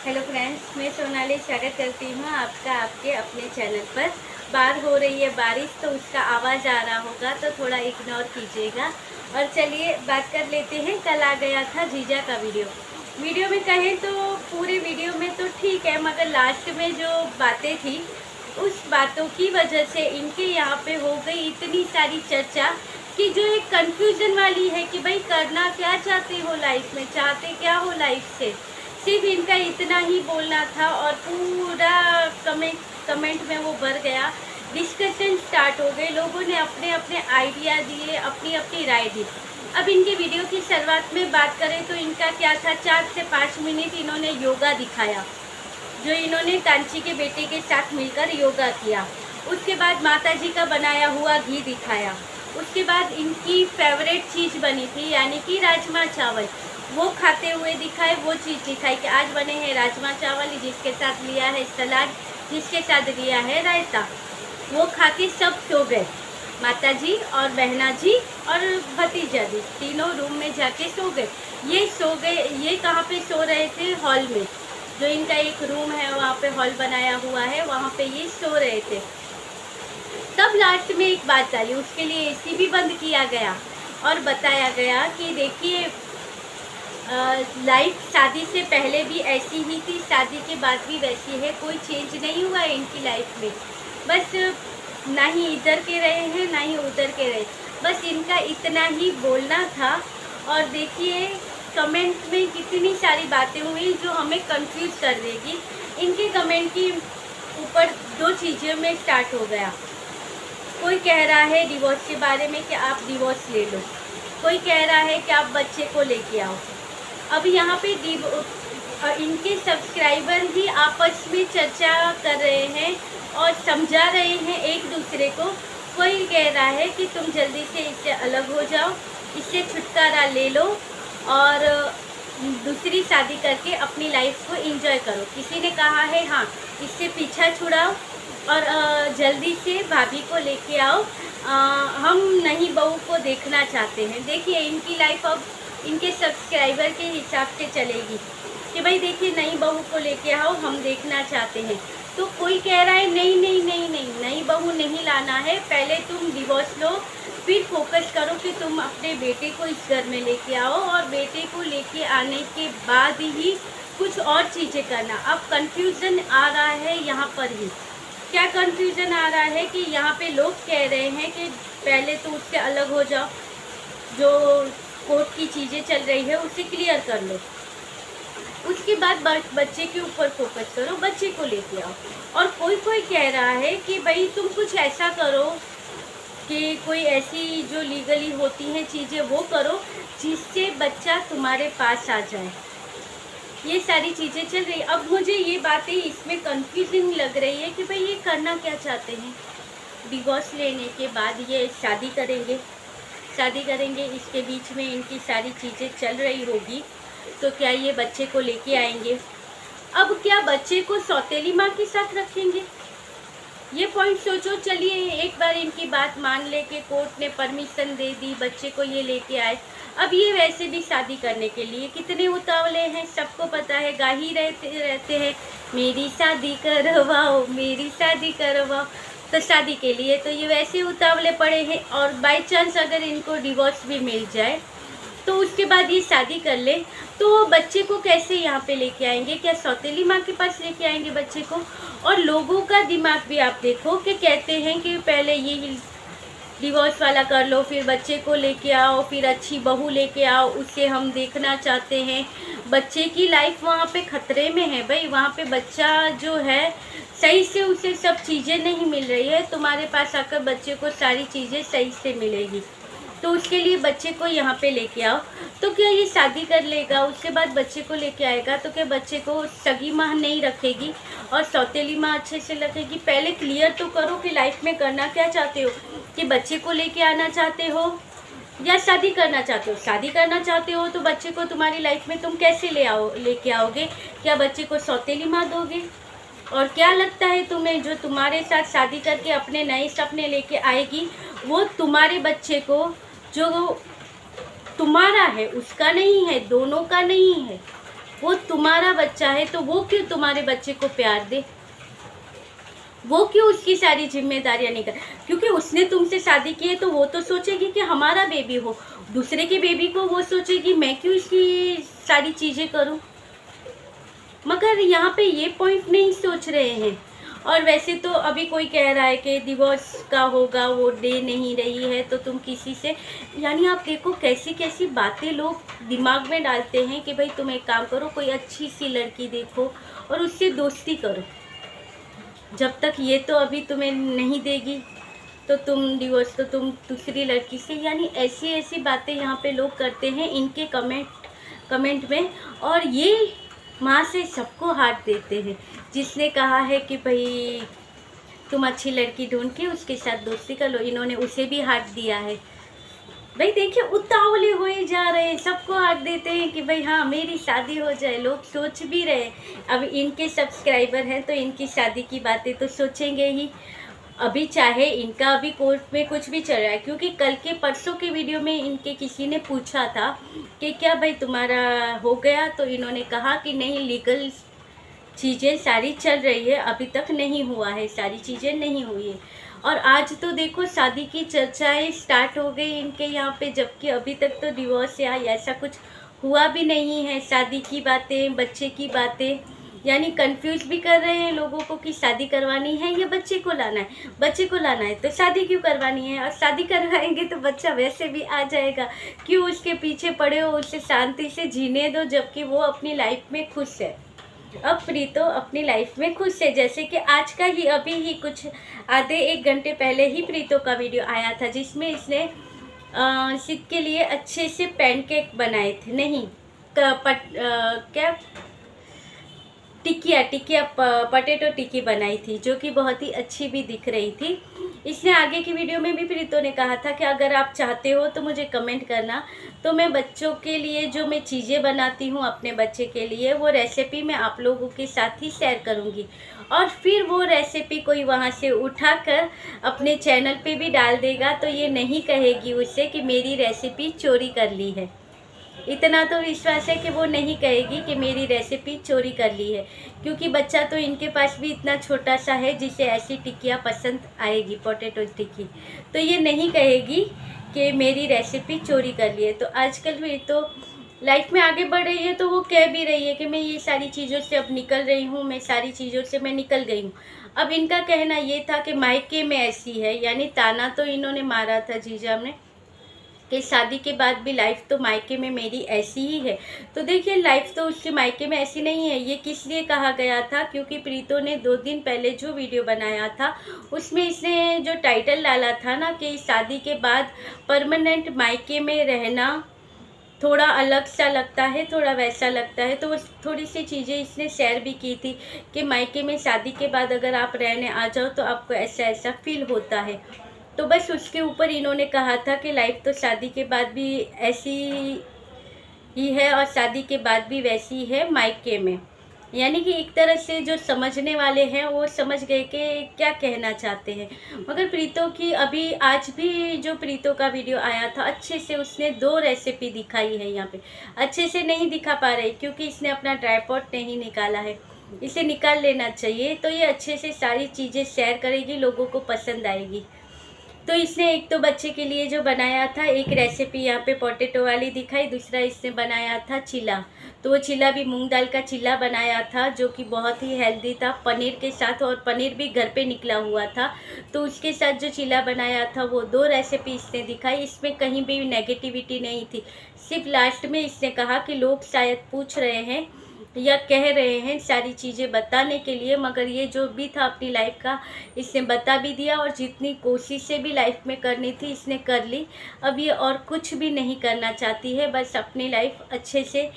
Hello friends, मैं सोनाली स्वागत करती हूँ आपका आपके अपने चैनल पर। बाहर हो रही है बारिश, तो उसका आवाज़ आ रहा होगा, तो थोड़ा इग्नोर कीजिएगा। और चलिए बात कर लेते हैं। कल आ गया था जीजा का वीडियो में कहें तो पूरे वीडियो में तो ठीक है, मगर लास्ट में जो बातें थी उस बातों की वजह से इनके यहाँ पे हो गई इतनी सारी चर्चा कि जो एक कंफ्यूजन वाली है कि भाई करना क्या चाहते हो लाइफ में, चाहते क्या हो लाइफ से। सिर्फ इनका इतना ही बोलना था और पूरा कमेंट में वो भर गया। डिस्कशन स्टार्ट हो गए, लोगों ने अपने अपने आइडिया दिए, अपनी अपनी राय दी। अब इनके वीडियो की शुरुआत में बात करें तो इनका क्या था, 4 से 5 मिनट इन्होंने योगा दिखाया, जो इन्होंने कांची के बेटे के साथ मिलकर योगा किया। उसके बाद माता जी का बनाया हुआ घी दिखाया। उसके बाद इनकी फेवरेट चीज़ बनी थी यानी कि राजमा चावल, वो खाते हुए दिखाए। वो चीज़ दिखाई कि आज बने हैं राजमा चावल, जिसके साथ लिया है सलाद, जिसके साथ लिया है रायता। वो खा के सब सो गए, माता जी और बहना जी और भतीजा जी तीनों रूम में जाके सो गए। ये सो गए, ये कहाँ पे सो रहे थे? हॉल में। जो इनका एक रूम है वहाँ पे हॉल बनाया हुआ है, वहाँ पे ये सो रहे थे। तब लास्ट में एक बात डाली, उसके लिए एसी भी बंद किया गया और बताया गया कि देखिए लाइफ शादी से पहले भी ऐसी ही थी, शादी के बाद भी वैसी है, कोई चेंज नहीं हुआ है इनकी लाइफ में। बस ना ही इधर के रहे हैं ना ही उधर के रहे, बस इनका इतना ही बोलना था। और देखिए कमेंट में कितनी सारी बातें हुई जो हमें कंफ्यूज कर देगी। इनके कमेंट की ऊपर 2 चीज़ों में स्टार्ट हो गया। कोई कह रहा है डिवोर्स के बारे में कि आप डिवोर्स ले लो, कोई कह रहा है कि आप बच्चे को लेके आओ। अब यहाँ पे इनके सब्सक्राइबर ही आपस में चर्चा कर रहे हैं और समझा रहे हैं एक दूसरे को। कोई कह रहा है कि तुम जल्दी से इससे अलग हो जाओ, इससे छुटकारा ले लो और दूसरी शादी करके अपनी लाइफ को एंजॉय करो। किसी ने कहा है हाँ, इससे पीछा छुड़ाओ और जल्दी से भाभी को लेके आओ, हम नई बहू को देखना चाहते हैं। देखिए इनकी लाइफ अब इनके सब्सक्राइबर के हिसाब से चलेगी कि भाई देखिए नई बहू को लेके आओ, हम देखना चाहते हैं। तो कोई कह रहा है नहीं नहीं नहीं नहीं, नई बहू नहीं लाना है, पहले तुम डिवोर्स लो, फिर फोकस करो कि तुम अपने बेटे को इस घर में लेके आओ और बेटे को लेके आने के बाद ही कुछ और चीज़ें करना। अब कंफ्यूजन आ रहा है यहाँ पर ही। क्या कंफ्यूजन आ रहा है कि यहाँ पे लोग कह रहे हैं कि पहले तो उससे अलग हो जाओ, जो कोर्ट की चीज़ें चल रही है उसे क्लियर कर लो, उसके बाद बच्चे के ऊपर फोकस करो, बच्चे को लेके आओ। और कोई कोई कह रहा है कि भाई तुम कुछ ऐसा करो कि कोई ऐसी जो लीगली होती हैं चीज़ें वो करो जिससे बच्चा तुम्हारे पास आ जाए। ये सारी चीज़ें चल रही। अब मुझे ये बातें इसमें कंफ्यूजिंग लग रही है कि भाई ये करना क्या चाहते हैं। डिवोर्स लेने के बाद ये शादी करेंगे, इसके बीच में इनकी सारी चीज़ें चल रही होगी, तो क्या ये बच्चे को लेके आएंगे? अब क्या बच्चे को सौतेली माँ के साथ रखेंगे? ये पॉइंट सोचो। चलिए एक बार इनकी बात मान ले कि कोर्ट ने परमिशन दे दी, बच्चे को ये लेके आए। अब ये वैसे भी शादी करने के लिए कितने उतावले हैं, सबको पता है, गा ही रहते हैं मेरी शादी करवाओ, मेरी शादी करवाओ। तो शादी के लिए तो ये वैसे उतावले पड़े हैं। और बाय चांस अगर इनको डिवोर्स भी मिल जाए तो उसके बाद ये शादी कर ले, तो बच्चे को कैसे यहाँ पे लेके आएंगे? क्या सौतेली माँ के पास लेके आएंगे बच्चे को? और लोगों का दिमाग भी आप देखो कि कहते हैं कि पहले ये डिवोर्स वाला कर लो, फिर बच्चे को लेके आओ, फिर अच्छी बहू लेके आओ, उसे हम देखना चाहते हैं। बच्चे की लाइफ वहाँ पे खतरे में है भाई, वहाँ पे बच्चा जो है सही से उसे सब चीज़ें नहीं मिल रही है। तुम्हारे पास आकर बच्चे को सारी चीज़ें सही से मिलेगी, तो उसके लिए बच्चे को यहाँ पे लेके आओ। तो क्या ये शादी कर लेगा, उसके बाद बच्चे को लेके आएगा, तो क्या बच्चे को सगी माँ नहीं रखेगी और सौतेली माँ अच्छे से रखेगी? पहले क्लियर तो करो कि लाइफ में करना क्या चाहते हो, कि बच्चे को लेके आना चाहते हो या शादी करना चाहते हो। शादी करना चाहते हो तो बच्चे को तुम्हारी लाइफ में तुम कैसे लेके आओगे? क्या बच्चे को सौतेली माँ दोगे? और क्या लगता है तुम्हें जो तुम्हारे साथ शादी करके अपने नए सपने लेके आएगी, वो तुम्हारे बच्चे को, जो तुम्हारा है उसका नहीं है, दोनों का नहीं है, वो तुम्हारा बच्चा है तो वो क्यों तुम्हारे बच्चे को प्यार दे, वो क्यों उसकी सारी जिम्मेदारियां नहीं कर, क्योंकि उसने तुमसे शादी की है तो वो तो सोचेगी कि हमारा बेबी हो, दूसरे के बेबी को वो सोचेगी मैं क्यों इसकी सारी चीज़ें करूं, मगर यहाँ पे ये पॉइंट नहीं सोच रहे हैं। और वैसे तो अभी कोई कह रहा है कि डिवोर्स का होगा, वो दे नहीं रही है तो तुम किसी से, यानी आप देखो कैसी कैसी बातें लोग दिमाग में डालते हैं कि भाई तुम एक काम करो, कोई अच्छी सी लड़की देखो और उससे दोस्ती करो, जब तक ये तो अभी तुम्हें नहीं देगी तो तुम डिवोर्स, तो तुम दूसरी लड़की से, यानी ऐसी ऐसी बातें यहाँ पे लोग करते हैं इनके कमेंट में। और ये माँ से सबको हाथ देते हैं, जिसने कहा है कि भाई तुम अच्छी लड़की ढूंढ के उसके साथ दोस्ती कर लो, इन्होंने उसे भी हाथ दिया है। भाई देखिए उतावले हो ही जा रहे हैं, सबको हाथ देते हैं कि भाई हाँ मेरी शादी हो जाए, लोग सोच भी रहे हैं। अब इनके सब्सक्राइबर हैं तो इनकी शादी की बातें तो सोचेंगे ही, अभी चाहे इनका अभी कोर्ट में कुछ भी चल रहा है, क्योंकि कल के परसों के वीडियो में इनके किसी ने पूछा था कि क्या भाई तुम्हारा हो गया, तो इन्होंने कहा कि नहीं लीगल चीज़ें सारी चल रही है, अभी तक नहीं हुआ है, सारी चीज़ें नहीं हुई है। और आज तो देखो शादी की चर्चाएं स्टार्ट हो गई इनके यहाँ पे, जबकि अभी तक तो डिवोर्स या ऐसा कुछ हुआ भी नहीं है। शादी की बातें, बच्चे की बातें, यानी कंफ्यूज भी कर रहे हैं लोगों को कि शादी करवानी है या बच्चे को लाना है, बच्चे को लाना है तो शादी क्यों करवानी है, और शादी करवाएंगे तो बच्चा वैसे भी आ जाएगा, क्यों उसके पीछे पड़े हो, उसे शांति से जीने दो, जबकि वो अपनी लाइफ में खुश है। अब प्रीतो अपनी लाइफ में खुश है, जैसे कि आज का ही अभी ही कुछ आधे एक घंटे पहले ही प्रीतो का वीडियो आया था जिसमें इसने सिद्ध के लिए अच्छे से पैनकेक बनाए थे, नहीं क्या टिकिया पटेटो टिक्की बनाई थी, जो कि बहुत ही अच्छी भी दिख रही थी। इसने आगे की वीडियो में भी प्रीतो ने कहा था कि अगर आप चाहते हो तो मुझे कमेंट करना, तो मैं बच्चों के लिए जो मैं चीज़ें बनाती हूँ अपने बच्चे के लिए, वो रेसिपी मैं आप लोगों के साथ ही शेयर करूँगी। और फिर वो रेसिपी कोई वहाँ से उठाकर अपने चैनल पे भी डाल देगा, तो ये नहीं कहेगी उससे कि मेरी रेसिपी चोरी कर ली है। इतना तो विश्वास है कि वो नहीं कहेगी कि मेरी रेसिपी चोरी कर ली है, क्योंकि बच्चा तो इनके पास भी इतना छोटा सा है जिसे ऐसी टिक्कियाँ पसंद आएगी, पोटैटो टिक्की, तो ये नहीं कहेगी कि मेरी रेसिपी चोरी कर ली है। तो आजकल भी तो लाइफ में आगे बढ़ रही है, तो वो कह भी रही है कि मैं ये सारी चीज़ों से अब निकल रही हूँ, मैं सारी चीज़ों से मैं निकल गई हूँ। अब इनका कहना ये था कि मायके में ऐसी है, यानी ताना तो इन्होंने मारा था जीजा ने कि शादी के बाद भी लाइफ तो मायके में मेरी ऐसी ही है। तो देखिए लाइफ तो उसके मायके में ऐसी नहीं है। ये किस लिए कहा गया था, क्योंकि प्रीतो ने 2 दिन पहले जो वीडियो बनाया था उसमें इसने जो टाइटल डाला था ना कि शादी के बाद परमानेंट मायके में रहना थोड़ा अलग सा लगता है, थोड़ा वैसा लगता है, तो वो थोड़ी सी चीज़ें इसने शेयर भी की थी कि मायके में शादी के बाद अगर आप रहने आ जाओ तो आपको ऐसा ऐसा फील होता है। तो बस उसके ऊपर इन्होंने कहा था कि लाइफ तो शादी के बाद भी ऐसी ही है और शादी के बाद भी वैसी है मायके में, यानी कि एक तरह से जो समझने वाले हैं वो समझ गए कि क्या कहना चाहते हैं। मगर प्रीतो की अभी आज भी जो प्रीतो का वीडियो आया था अच्छे से उसने 2 रेसिपी दिखाई है, यहाँ पे अच्छे से नहीं दिखा पा रही क्योंकि इसने अपना ट्राइपॉड नहीं निकाला है, इसे निकाल लेना चाहिए, तो ये अच्छे से सारी चीज़ें शेयर करेगी, लोगों को पसंद आएगी। तो इसने एक तो बच्चे के लिए जो बनाया था एक रेसिपी यहाँ पे पोटैटो वाली दिखाई, दूसरा इसने बनाया था चिला, तो वो चिला भी मूंग दाल का चिला बनाया था जो कि बहुत ही हेल्दी था पनीर के साथ, और पनीर भी घर पे निकला हुआ था, तो उसके साथ जो चिला बनाया था वो 2 रेसिपी इसने दिखाई। इसमें कहीं भी नेगेटिविटी नहीं थी, सिर्फ लास्ट में इसने कहा कि लोग शायद पूछ रहे हैं या कह रहे हैं सारी चीज़ें बताने के लिए, मगर ये जो भी था अपनी लाइफ का इसने बता भी दिया, और जितनी कोशिशें भी लाइफ में करनी थी इसने कर ली। अब ये और कुछ भी नहीं करना चाहती है, बस अपनी लाइफ अच्छे से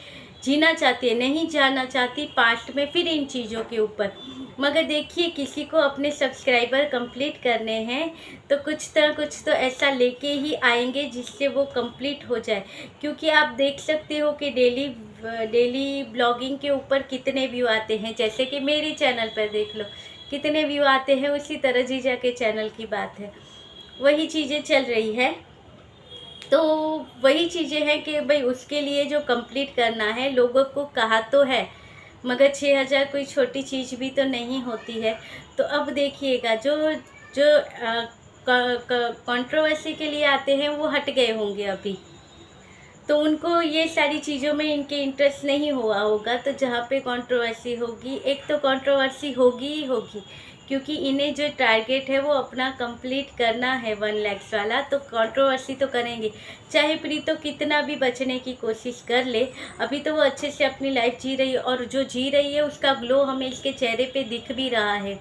जीना चाहती है, नहीं जाना चाहती पास्ट में फिर इन चीज़ों के ऊपर। मगर देखिए किसी को अपने सब्सक्राइबर कंप्लीट करने हैं तो कुछ तो ऐसा लेके ही आएंगे जिससे वो कंप्लीट हो जाए, क्योंकि आप देख सकते हो कि डेली ब्लॉगिंग के ऊपर कितने व्यू आते हैं, जैसे कि मेरे चैनल पर देख लो कितने व्यू आते हैं, उसी तरह जीजा के चैनल की बात है, वही चीज़ें चल रही है। तो वही चीज़ें हैं कि भाई उसके लिए जो कंप्लीट करना है, लोगों को कहा तो है, मगर 6,000 कोई छोटी चीज़ भी तो नहीं होती है। तो अब देखिएगा जो जो कंट्रोवर्सी के लिए आते हैं वो हट गए होंगे अभी, तो उनको ये सारी चीज़ों में इनके इंटरेस्ट नहीं हुआ होगा। तो जहाँ पे कंट्रोवर्सी होगी, एक तो कंट्रोवर्सी होगी ही होगी, क्योंकि इन्हें जो टारगेट है वो अपना कंप्लीट करना है 1 लाख वाला, तो कंट्रोवर्सी तो करेंगे। चाहे प्रीतो कितना भी बचने की कोशिश कर ले, अभी तो वो अच्छे से अपनी लाइफ जी रही है, और जो जी रही है उसका ग्लो हमें इसके चेहरे पे दिख भी रहा है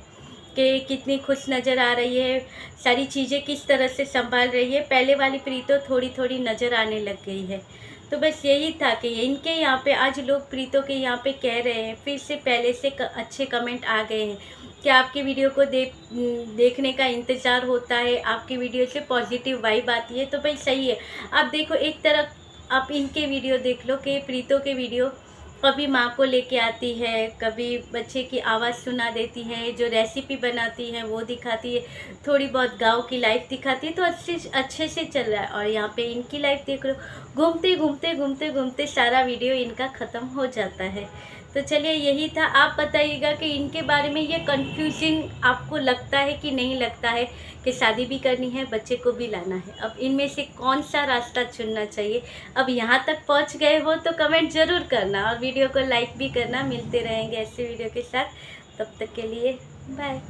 कि कितनी खुश नज़र आ रही है, सारी चीज़ें किस तरह से संभाल रही है। पहले वाली प्रीतो थोड़ी थोड़ी नज़र आने लग गई है। तो बस यही था कि इनके यहाँ पे आज लोग प्रीतो के यहाँ पे कह रहे हैं, फिर से पहले से अच्छे कमेंट आ गए हैं कि आपकी वीडियो को देखने का इंतज़ार होता है, आपकी वीडियो से पॉजिटिव वाइब आती है। तो भाई सही है। आप देखो, एक तरफ आप इनके वीडियो देख लो कि प्रीतो के वीडियो कभी माँ को लेके आती है, कभी बच्चे की आवाज़ सुना देती है, जो रेसिपी बनाती है वो दिखाती है, थोड़ी बहुत गांव की लाइफ दिखाती है, तो अच्छे से चल रहा है। और यहाँ पे इनकी लाइफ देख लो, घूमते घूमते घूमते घूमते सारा वीडियो इनका ख़त्म हो जाता है। तो चलिए यही था। आप बताइएगा कि इनके बारे में ये कंफ्यूजिंग आपको लगता है कि नहीं लगता है कि शादी भी करनी है, बच्चे को भी लाना है। अब इनमें से कौन सा रास्ता चुनना चाहिए? अब यहाँ तक पहुँच गए हो तो कमेंट ज़रूर करना, और वीडियो को लाइक भी करना। मिलते रहेंगे ऐसे वीडियो के साथ, तब तक के लिए बाय।